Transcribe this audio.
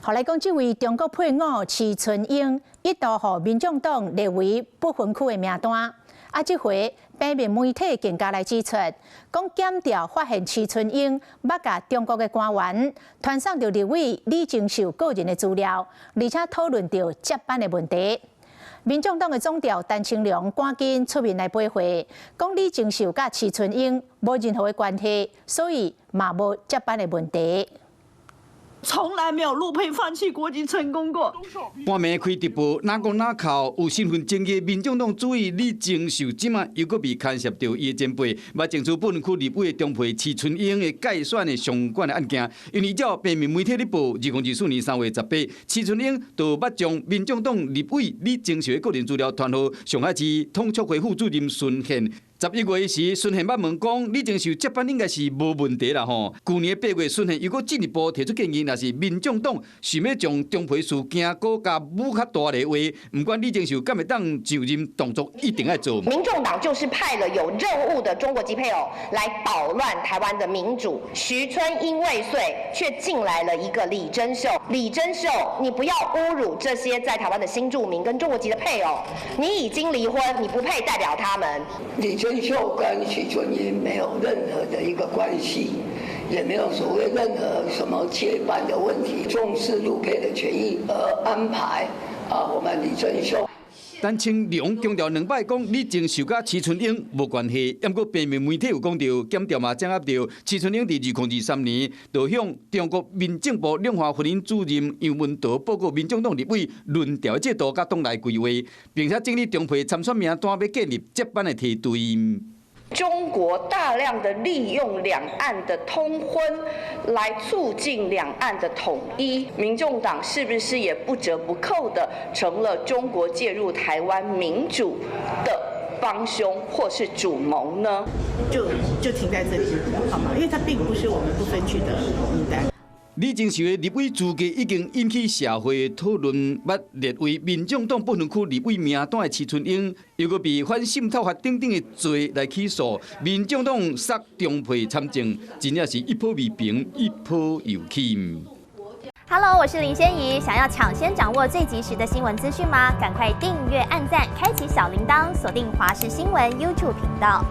後來講，這位中國配偶徐春英一度予民眾黨列為不分區的名單。這回平面媒體更加來指出，講檢調發現徐春英捌甲中國的官員傳送到立委李正秀個人的資料，而且討論到接班的問題。民眾黨的總召陳清龍趕緊出面來駁回，講李正秀甲徐春英無任何的關係，所以嘛無接班的問題。從來沒有陸配放棄國籍成功過。半暝開直播，哪講哪靠有身份證嘅民眾黨主委李正秀，即馬又閣被牽涉到伊嘅前輩，捌爭取本區立委嘅中配徐春英嘅改選嘅相關嘅案件。因為照平面媒體咧報，2024年3月18，徐春英就捌將民眾黨立委李正秀嘅個人資料傳予上海市統促會副主任孫憲。11月時，孫憲捌問講，李正秀接班應該是無問題啦吼。去年8月，孫憲又閣進一步提出建議，若是民眾黨想要將中配事件閣加舞較大的話，不管李正秀敢會當就任，動作一定要做。民眾黨就是派了有任務的中國籍配偶來搗亂台灣的民主。徐春英未遂，卻進來了一個李珍秀。李珍秀，你不要侮辱這些在台灣的新住民跟中國籍的配偶。你已經離婚，你不配代表他們。李珍秀跟徐春英沒有任何的一個關係，也沒有所謂任何什麼接班的問題，重視陸配的權益而安排我們李珍秀。陳清龍強調兩擺講李正秀甲徐春英無關係，不過平面媒體有講到檢調嘛掌握到徐春英在2023年就向中國民政部兩岸婚姻主任楊文濤報告民眾黨立委輪調制度甲黨內規劃，並且整理中配參選名單要建立接班的梯隊。中國大量的利用兩岸的通婚來促進兩岸的統一，民眾黨是不是也不折不扣的成了中國介入台灣民主的幫兇或是主謀呢？就停在這裡，好嗎？因為它並不是我們不分區的名單。李正秀的立委資格已經引起社會討論，捌列為民眾黨不分區立委名單的徐春英，又閣被反滲透法等等的罪來起訴。民眾黨殺中配參政，真正是一波未平，一波又起。Hello， 我是林仙怡，想要搶先掌握最及時的新聞資訊嗎？趕快訂閱、按讚、開啟小鈴鐺，鎖定華視新聞 YouTube 頻道。